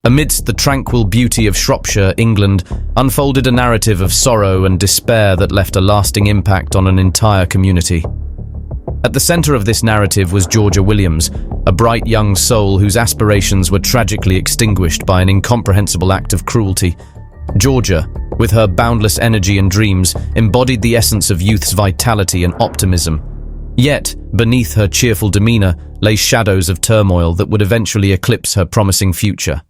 Amidst the tranquil beauty of Shropshire, England, unfolded a narrative of sorrow and despair that left a lasting impact on an entire community. At the center of this narrative was Georgia Williams, a bright young soul whose aspirations were tragically extinguished by an incomprehensible act of cruelty. Georgia, with her boundless energy and dreams, embodied the essence of youth's vitality and optimism. Yet, beneath her cheerful demeanor lay shadows of turmoil that would eventually eclipse her promising future.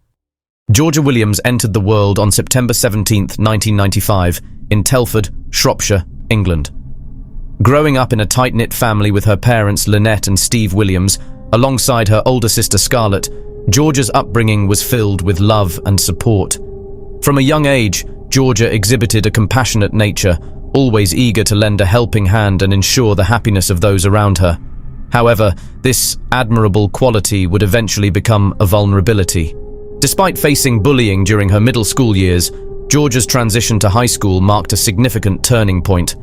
Georgia Williams entered the world on September 17, 1995, in Telford, Shropshire, England. Growing up in a tight-knit family with her parents Lynette and Steve Williams, alongside her older sister Scarlett, Georgia's upbringing was filled with love and support. From a young age, Georgia exhibited a compassionate nature, always eager to lend a helping hand and ensure the happiness of those around her. However, this admirable quality would eventually become a vulnerability. Despite facing bullying during her middle school years, Georgia's transition to high school marked a significant turning point.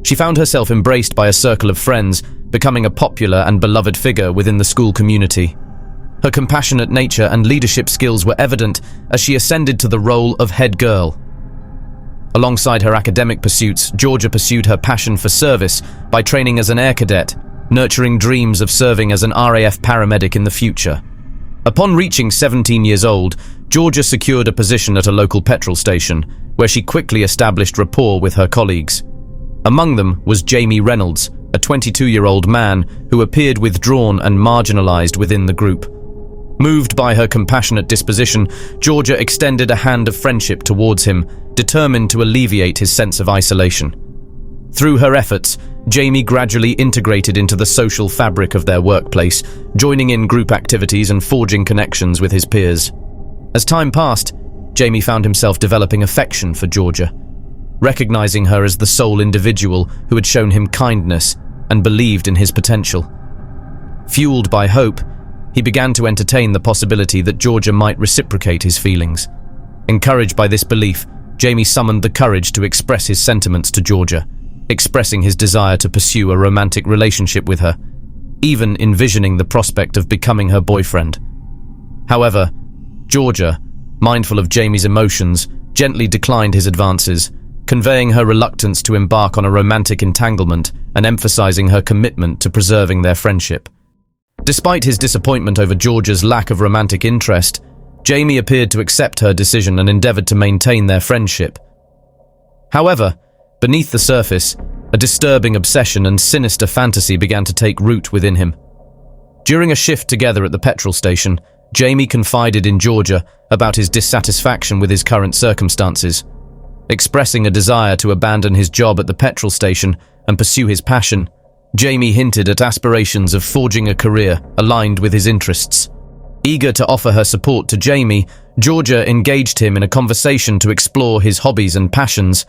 She found herself embraced by a circle of friends, becoming a popular and beloved figure within the school community. Her compassionate nature and leadership skills were evident as she ascended to the role of head girl. Alongside her academic pursuits, Georgia pursued her passion for service by training as an air cadet, nurturing dreams of serving as an RAF paramedic in the future. Upon reaching 17 years old, Georgia secured a position at a local petrol station, where she quickly established rapport with her colleagues. Among them was Jamie Reynolds, a 22-year-old man who appeared withdrawn and marginalized within the group. Moved by her compassionate disposition, Georgia extended a hand of friendship towards him, determined to alleviate his sense of isolation. Through her efforts, Jamie gradually integrated into the social fabric of their workplace, joining in group activities and forging connections with his peers. As time passed, Jamie found himself developing affection for Georgia, recognizing her as the sole individual who had shown him kindness and believed in his potential. Fueled by hope, he began to entertain the possibility that Georgia might reciprocate his feelings. Encouraged by this belief, Jamie summoned the courage to express his sentiments to Georgia, expressing his desire to pursue a romantic relationship with her, even envisioning the prospect of becoming her boyfriend. However, Georgia, mindful of Jamie's emotions, gently declined his advances, conveying her reluctance to embark on a romantic entanglement and emphasizing her commitment to preserving their friendship. Despite his disappointment over Georgia's lack of romantic interest, Jamie appeared to accept her decision and endeavored to maintain their friendship. However, beneath the surface, a disturbing obsession and sinister fantasy began to take root within him. During a shift together at the petrol station, Jamie confided in Georgia about his dissatisfaction with his current circumstances. Expressing a desire to abandon his job at the petrol station and pursue his passion, Jamie hinted at aspirations of forging a career aligned with his interests. Eager to offer her support to Jamie, Georgia engaged him in a conversation to explore his hobbies and passions.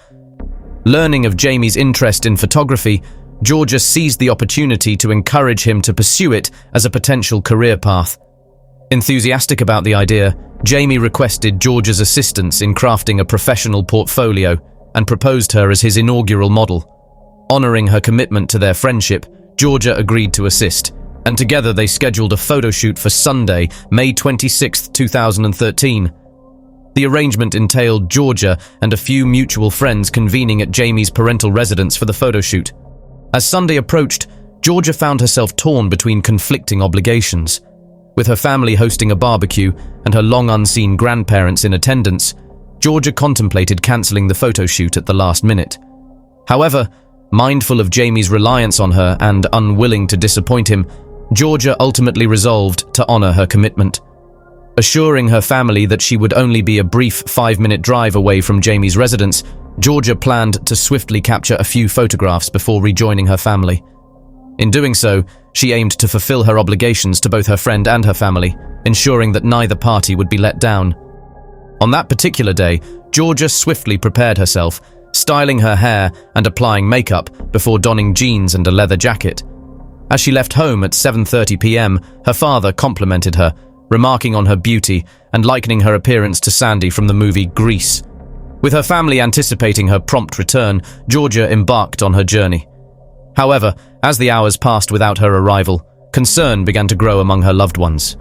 Learning of Jamie's interest in photography, Georgia seized the opportunity to encourage him to pursue it as a potential career path. Enthusiastic about the idea, Jamie requested Georgia's assistance in crafting a professional portfolio and proposed her as his inaugural model. Honoring her commitment to their friendship, Georgia agreed to assist, and together they scheduled a photo shoot for Sunday, May 26, 2013. The arrangement entailed Georgia and a few mutual friends convening at Jamie's parental residence for the photo shoot. As Sunday approached, Georgia found herself torn between conflicting obligations. With her family hosting a barbecue and her long-unseen grandparents in attendance, Georgia contemplated cancelling the photo shoot at the last minute. However, mindful of Jamie's reliance on her and unwilling to disappoint him, Georgia ultimately resolved to honour her commitment. Assuring her family that she would only be a brief 5-minute drive away from Jamie's residence, Georgia planned to swiftly capture a few photographs before rejoining her family. In doing so, she aimed to fulfill her obligations to both her friend and her family, ensuring that neither party would be let down. On that particular day, Georgia swiftly prepared herself, styling her hair and applying makeup before donning jeans and a leather jacket. As she left home at 7:30 p.m., her father complimented her, remarking on her beauty and likening her appearance to Sandy from the movie Grease. With her family anticipating her prompt return, Georgia embarked on her journey. However, as the hours passed without her arrival, concern began to grow among her loved ones.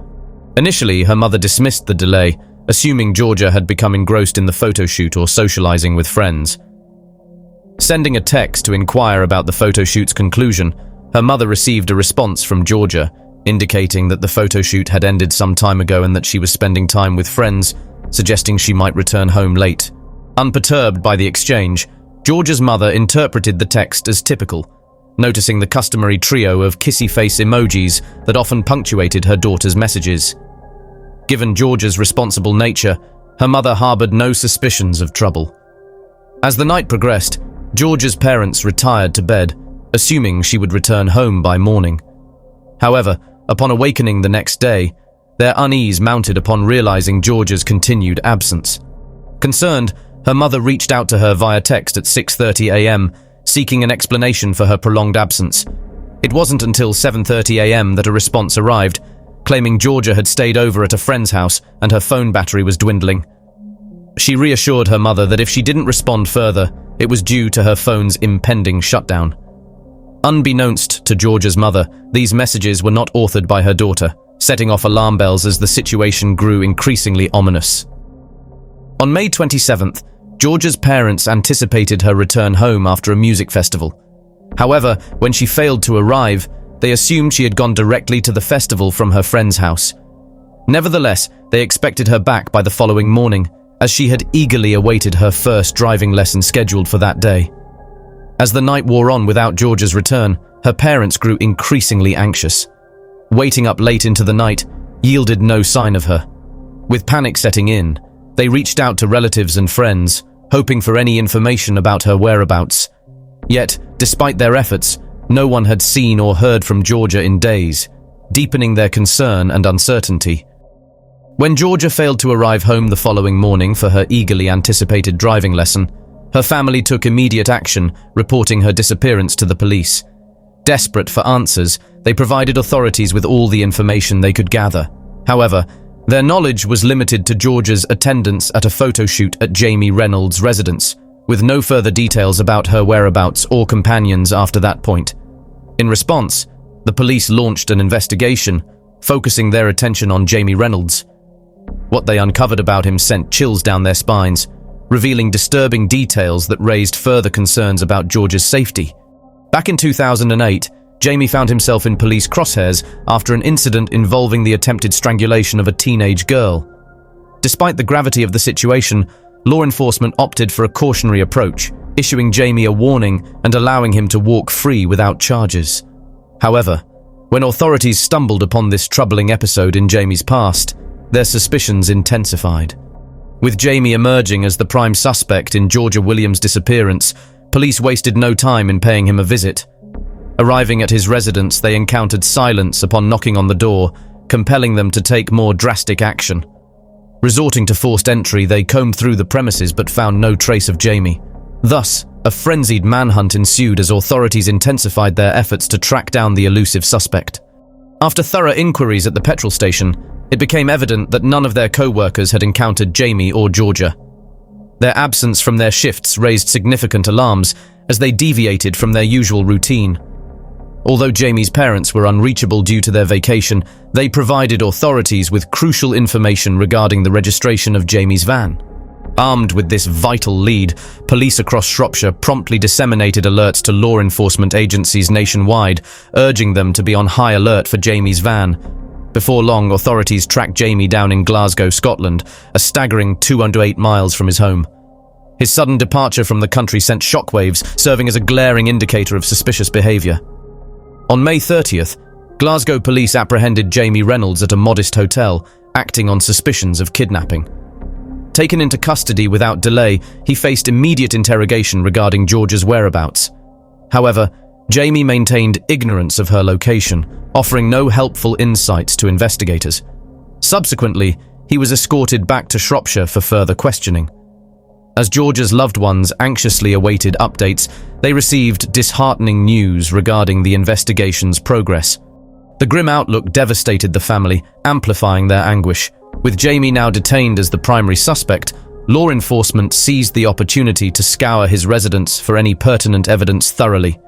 Initially, her mother dismissed the delay, assuming Georgia had become engrossed in the photo shoot or socializing with friends. Sending a text to inquire about the photo shoot's conclusion, her mother received a response from Georgia, indicating that the photo shoot had ended some time ago and that she was spending time with friends, suggesting she might return home late. Unperturbed by the exchange, Georgia's mother interpreted the text as typical, noticing the customary trio of kissy face emojis that often punctuated her daughter's messages. Given Georgia's responsible nature, her mother harbored no suspicions of trouble. As the night progressed, Georgia's parents retired to bed, assuming she would return home by morning. However, upon awakening the next day, their unease mounted upon realizing Georgia's continued absence. Concerned, her mother reached out to her via text at 6:30 a.m., seeking an explanation for her prolonged absence. It wasn't until 7:30 a.m. that a response arrived, claiming Georgia had stayed over at a friend's house and her phone battery was dwindling. She reassured her mother that if she didn't respond further, it was due to her phone's impending shutdown. Unbeknownst to Georgia's mother, these messages were not authored by her daughter, setting off alarm bells as the situation grew increasingly ominous. On May 27th, Georgia's parents anticipated her return home after a music festival. However, when she failed to arrive, they assumed she had gone directly to the festival from her friend's house. Nevertheless, they expected her back by the following morning, as she had eagerly awaited her first driving lesson scheduled for that day. As the night wore on without Georgia's return, her parents grew increasingly anxious. Waiting up late into the night yielded no sign of her. With panic setting in, they reached out to relatives and friends, hoping for any information about her whereabouts. Yet, despite their efforts, no one had seen or heard from Georgia in days, deepening their concern and uncertainty. When Georgia failed to arrive home the following morning for her eagerly anticipated driving lesson, her family took immediate action, reporting her disappearance to the police. Desperate for answers, they provided authorities with all the information they could gather. However, their knowledge was limited to Georgia's attendance at a photo shoot at Jamie Reynolds' residence, with no further details about her whereabouts or companions after that point. In response, the police launched an investigation, focusing their attention on Jamie Reynolds. What they uncovered about him sent chills down their spines, revealing disturbing details that raised further concerns about Georgia's safety. Back in 2008, Jamie found himself in police crosshairs after an incident involving the attempted strangulation of a teenage girl. Despite the gravity of the situation, law enforcement opted for a cautionary approach, issuing Jamie a warning and allowing him to walk free without charges. However, when authorities stumbled upon this troubling episode in Jamie's past, their suspicions intensified. With Jamie emerging as the prime suspect in Georgia Williams' disappearance, police wasted no time in paying him a visit. Arriving at his residence, they encountered silence upon knocking on the door, compelling them to take more drastic action. Resorting to forced entry, they combed through the premises but found no trace of Jamie. Thus, a frenzied manhunt ensued as authorities intensified their efforts to track down the elusive suspect. After thorough inquiries at the petrol station, it became evident that none of their co-workers had encountered Jamie or Georgia. Their absence from their shifts raised significant alarms as they deviated from their usual routine. Although Jamie's parents were unreachable due to their vacation, they provided authorities with crucial information regarding the registration of Jamie's van. Armed with this vital lead, police across Shropshire promptly disseminated alerts to law enforcement agencies nationwide, urging them to be on high alert for Jamie's van. Before long, authorities tracked Jamie down in Glasgow, Scotland, a staggering 208 miles from his home. His sudden departure from the country sent shockwaves, serving as a glaring indicator of suspicious behaviour. On May 30th, Glasgow police apprehended Jamie Reynolds at a modest hotel, acting on suspicions of kidnapping. Taken into custody without delay, he faced immediate interrogation regarding Georgia's whereabouts. However, Jamie maintained ignorance of her location, offering no helpful insights to investigators. Subsequently, he was escorted back to Shropshire for further questioning. As Georgia's loved ones anxiously awaited updates, they received disheartening news regarding the investigation's progress. The grim outlook devastated the family, amplifying their anguish. With Jamie now detained as the primary suspect, law enforcement seized the opportunity to scour his residence for any pertinent evidence thoroughly.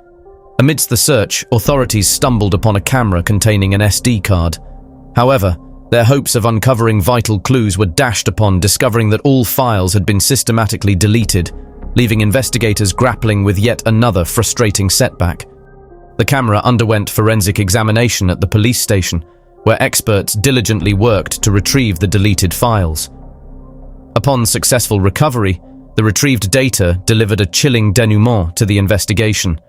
Amidst the search, authorities stumbled upon a camera containing an SD card. However, Their hopes of uncovering vital clues were dashed upon discovering that all files had been systematically deleted, leaving investigators grappling with yet another frustrating setback. The camera underwent forensic examination at the police station, where experts diligently worked to retrieve the deleted files. Upon successful recovery, the retrieved data delivered a chilling denouement to the investigation.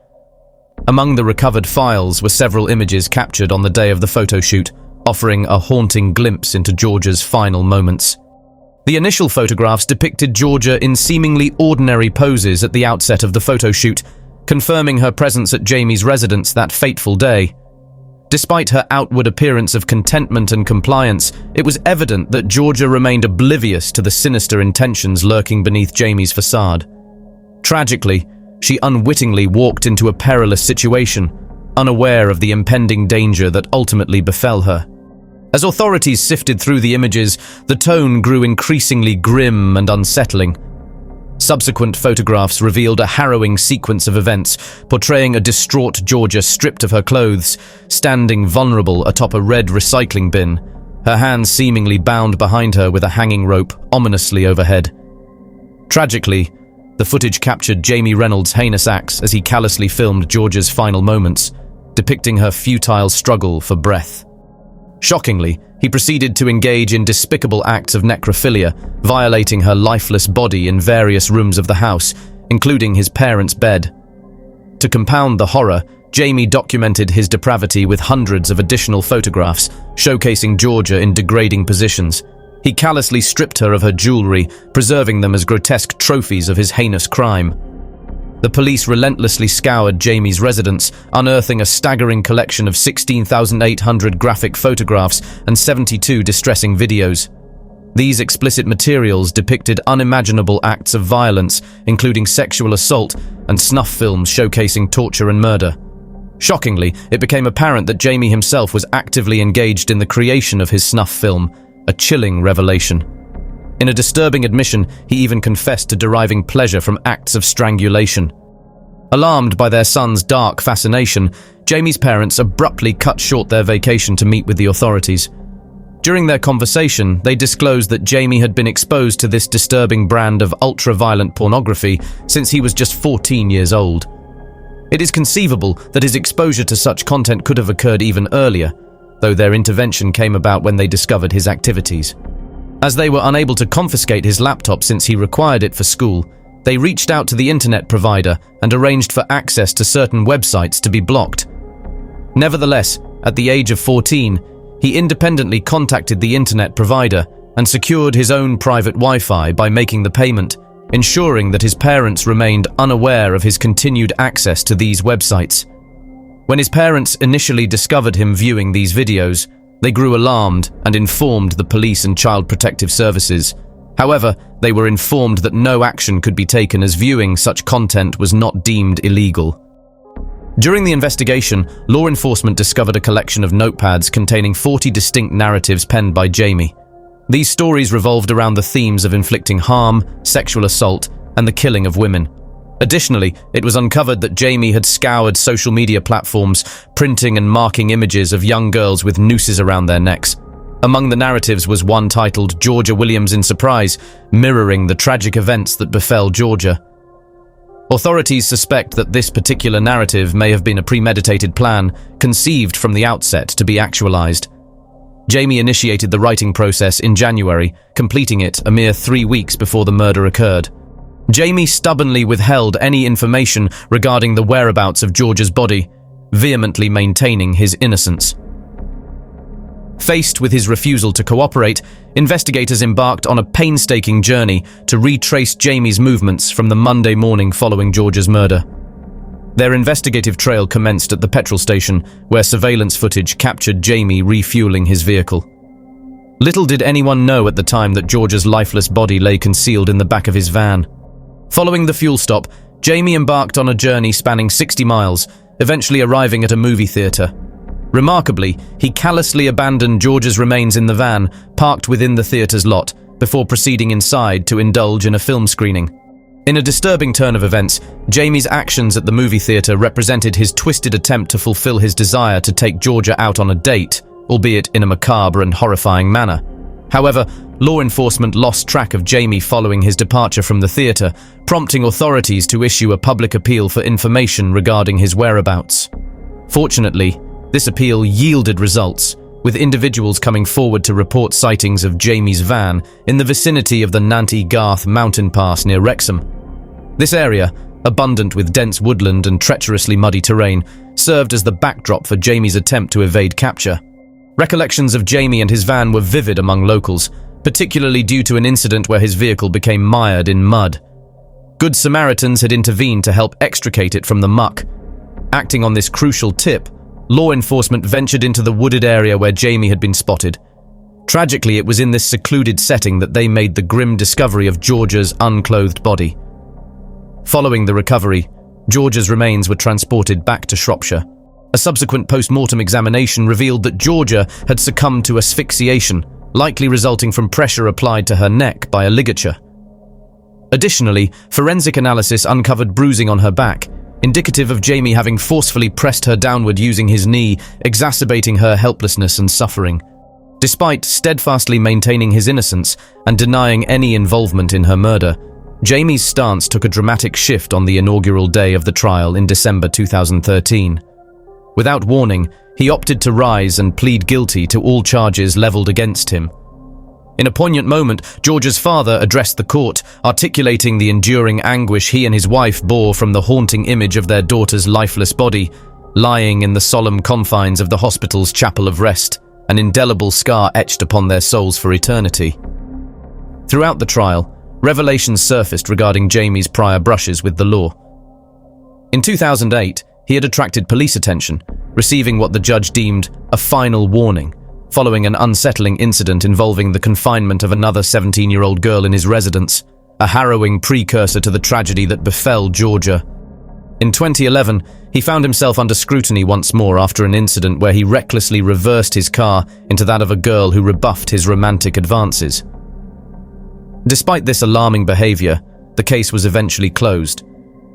Among the recovered files were several images captured on the day of the photo shoot, offering a haunting glimpse into Georgia's final moments. The initial photographs depicted Georgia in seemingly ordinary poses at the outset of the photo shoot, confirming her presence at Jamie's residence that fateful day. Despite her outward appearance of contentment and compliance, it was evident that Georgia remained oblivious to the sinister intentions lurking beneath Jamie's facade. Tragically, she unwittingly walked into a perilous situation, unaware of the impending danger that ultimately befell her. As authorities sifted through the images, the tone grew increasingly grim and unsettling. Subsequent photographs revealed a harrowing sequence of events, portraying a distraught Georgia stripped of her clothes, standing vulnerable atop a red recycling bin, her hands seemingly bound behind her with a hanging rope ominously overhead. Tragically, the footage captured Jamie Reynolds' heinous acts as he callously filmed Georgia's final moments, depicting her futile struggle for breath. Shockingly, he proceeded to engage in despicable acts of necrophilia, violating her lifeless body in various rooms of the house, including his parents' bed. To compound the horror, Jamie documented his depravity with hundreds of additional photographs, showcasing Georgia in degrading positions. He callously stripped her of her jewelry, preserving them as grotesque trophies of his heinous crime. The police relentlessly scoured Jamie's residence, unearthing a staggering collection of 16,800 graphic photographs and 72 distressing videos. These explicit materials depicted unimaginable acts of violence, including sexual assault and snuff films showcasing torture and murder. Shockingly, it became apparent that Jamie himself was actively engaged in the creation of his snuff film, a chilling revelation. In a disturbing admission, he even confessed to deriving pleasure from acts of strangulation. Alarmed by their son's dark fascination, Jamie's parents abruptly cut short their vacation to meet with the authorities. During their conversation, they disclosed that Jamie had been exposed to this disturbing brand of ultra-violent pornography since he was just 14 years old. It is conceivable that his exposure to such content could have occurred even earlier, though their intervention came about when they discovered his activities. As they were unable to confiscate his laptop since he required it for school, they reached out to the internet provider and arranged for access to certain websites to be blocked. Nevertheless, at the age of 14, he independently contacted the internet provider and secured his own private Wi-Fi by making the payment, ensuring that his parents remained unaware of his continued access to these websites. When his parents initially discovered him viewing these videos, they grew alarmed and informed the police and child protective services. However, they were informed that no action could be taken as viewing such content was not deemed illegal. During the investigation, law enforcement discovered a collection of notepads containing 40 distinct narratives penned by Jamie. These stories revolved around the themes of inflicting harm, sexual assault, and the killing of women. Additionally, it was uncovered that Jamie had scoured social media platforms, printing and marking images of young girls with nooses around their necks. Among the narratives was one titled Georgia Williams in Surprise, mirroring the tragic events that befell Georgia. Authorities suspect that this particular narrative may have been a premeditated plan, conceived from the outset to be actualized. Jamie initiated the writing process in January, completing it a mere 3 weeks before the murder occurred. Jamie stubbornly withheld any information regarding the whereabouts of Georgia's body, vehemently maintaining his innocence. Faced with his refusal to cooperate, investigators embarked on a painstaking journey to retrace Jamie's movements from the Monday morning following Georgia's murder. Their investigative trail commenced at the petrol station, where surveillance footage captured Jamie refueling his vehicle. Little did anyone know at the time that Georgia's lifeless body lay concealed in the back of his van. Following the fuel stop, Jamie embarked on a journey spanning 60 miles, eventually arriving at a movie theater. Remarkably, he callously abandoned Georgia's remains in the van, parked within the theater's lot, before proceeding inside to indulge in a film screening. In a disturbing turn of events, Jamie's actions at the movie theater represented his twisted attempt to fulfill his desire to take Georgia out on a date, albeit in a macabre and horrifying manner. However, law enforcement lost track of Jamie following his departure from the theatre, prompting authorities to issue a public appeal for information regarding his whereabouts. Fortunately, this appeal yielded results, with individuals coming forward to report sightings of Jamie's van in the vicinity of the Nanty Garth mountain pass near Wrexham. This area, abundant with dense woodland and treacherously muddy terrain, served as the backdrop for Jamie's attempt to evade capture. Recollections of Jamie and his van were vivid among locals, particularly due to an incident where his vehicle became mired in mud. Good Samaritans had intervened to help extricate it from the muck. Acting on this crucial tip, law enforcement ventured into the wooded area where Jamie had been spotted. Tragically, it was in this secluded setting that they made the grim discovery of Georgia's unclothed body. Following the recovery, Georgia's remains were transported back to Shropshire. A subsequent post-mortem examination revealed that Georgia had succumbed to asphyxiation, likely resulting from pressure applied to her neck by a ligature. Additionally, forensic analysis uncovered bruising on her back, indicative of Jamie having forcefully pressed her downward using his knee, exacerbating her helplessness and suffering. Despite steadfastly maintaining his innocence and denying any involvement in her murder, Jamie's stance took a dramatic shift on the inaugural day of the trial in December 2013. Without warning, he opted to rise and plead guilty to all charges leveled against him. In a poignant moment, Georgia's father addressed the court, articulating the enduring anguish he and his wife bore from the haunting image of their daughter's lifeless body, lying in the solemn confines of the hospital's chapel of rest, an indelible scar etched upon their souls for eternity. Throughout the trial, revelations surfaced regarding Jamie's prior brushes with the law. In 2008, he had attracted police attention, receiving what the judge deemed a final warning, following an unsettling incident involving the confinement of another 17-year-old girl in his residence, a harrowing precursor to the tragedy that befell Georgia. In 2011, he found himself under scrutiny once more after an incident where he recklessly reversed his car into that of a girl who rebuffed his romantic advances. Despite this alarming behavior, the case was eventually closed.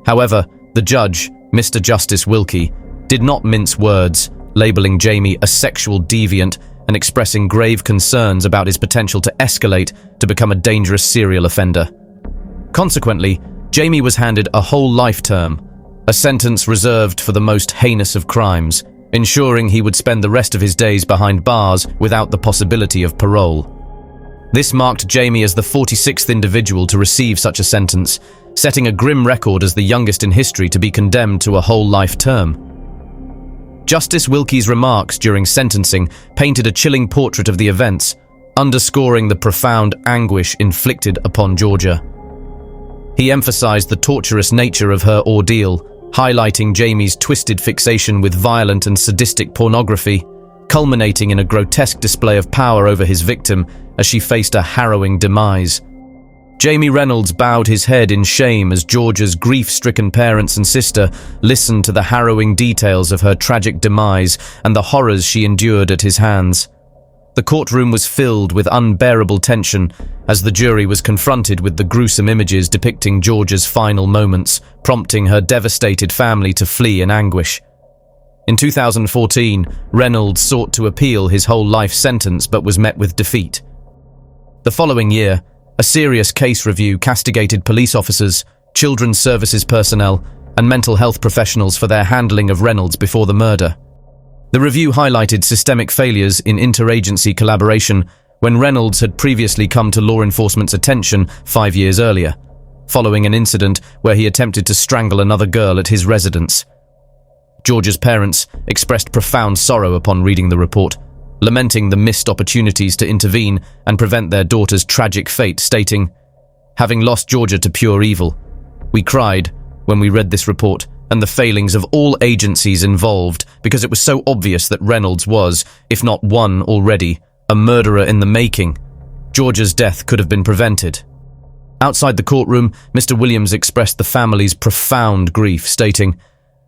However, the judge, Mr. Justice Wilkie, did not mince words, labeling Jamie a sexual deviant and expressing grave concerns about his potential to escalate to become a dangerous serial offender. Consequently, Jamie was handed a whole life term, a sentence reserved for the most heinous of crimes, ensuring he would spend the rest of his days behind bars without the possibility of parole. This marked Jamie as the 46th individual to receive such a sentence, setting a grim record as the youngest in history to be condemned to a whole life term. Justice Wilkie's remarks during sentencing painted a chilling portrait of the events, underscoring the profound anguish inflicted upon Georgia. He emphasized the torturous nature of her ordeal, highlighting Jamie's twisted fixation with violent and sadistic pornography, culminating in a grotesque display of power over his victim as she faced a harrowing demise. Jamie Reynolds bowed his head in shame as Georgia's grief-stricken parents and sister listened to the harrowing details of her tragic demise and the horrors she endured at his hands. The courtroom was filled with unbearable tension as the jury was confronted with the gruesome images depicting Georgia's final moments, prompting her devastated family to flee in anguish. In 2014, Reynolds sought to appeal his whole life sentence but was met with defeat. The following year, a serious case review castigated police officers, children's services personnel, and mental health professionals for their handling of Reynolds before the murder. The review highlighted systemic failures in interagency collaboration when Reynolds had previously come to law enforcement's attention 5 years earlier, following an incident where he attempted to strangle another girl at his residence. Georgia's parents expressed profound sorrow upon reading the report, lamenting the missed opportunities to intervene and prevent their daughter's tragic fate, stating, "Having lost Georgia to pure evil, we cried when we read this report and the failings of all agencies involved because it was so obvious that Reynolds was, if not one already, a murderer in the making. Georgia's death could have been prevented." Outside the courtroom, Mr. Williams expressed the family's profound grief, stating,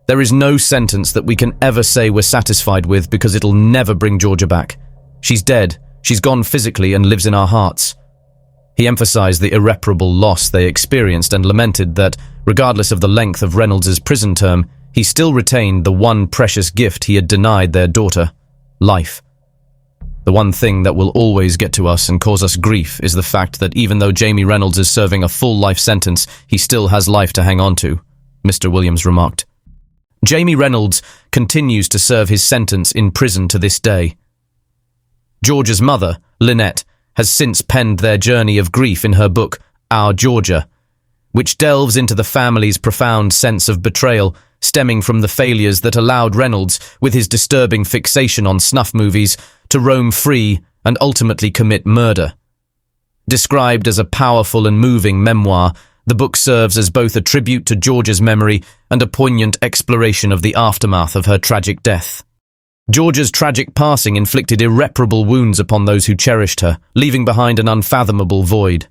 "There is no sentence that we can ever say we're satisfied with because it'll never bring Georgia back. She's dead, she's gone physically and lives in our hearts." He emphasized the irreparable loss they experienced and lamented that, regardless of the length of Reynolds' prison term, he still retained the one precious gift he had denied their daughter: life. The one thing that will always get to us and cause us grief is the fact that even though Jamie Reynolds is serving a full life sentence, he still has life to hang on to, Mr. Williams remarked. Jamie Reynolds continues to serve his sentence in prison to this day. George's mother, Lynette, has since penned their journey of grief in her book, Our Georgia, which delves into the family's profound sense of betrayal stemming from the failures that allowed Reynolds, with his disturbing fixation on snuff movies, to roam free and ultimately commit murder. Described as a powerful and moving memoir, the book serves as both a tribute to Georgia's memory and a poignant exploration of the aftermath of her tragic death. Georgia's tragic passing inflicted irreparable wounds upon those who cherished her, leaving behind an unfathomable void.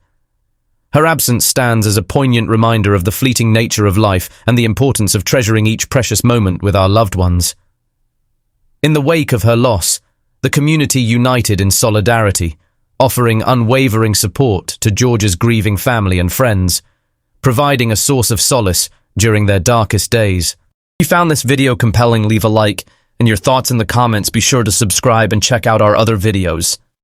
Her absence stands as a poignant reminder of the fleeting nature of life and the importance of treasuring each precious moment with our loved ones. In the wake of her loss, the community united in solidarity, offering unwavering support to Georgia's grieving family and friends, providing a source of solace during their darkest days. If you found this video compelling, leave a like, and your thoughts in the comments. Be sure to subscribe and check out our other videos.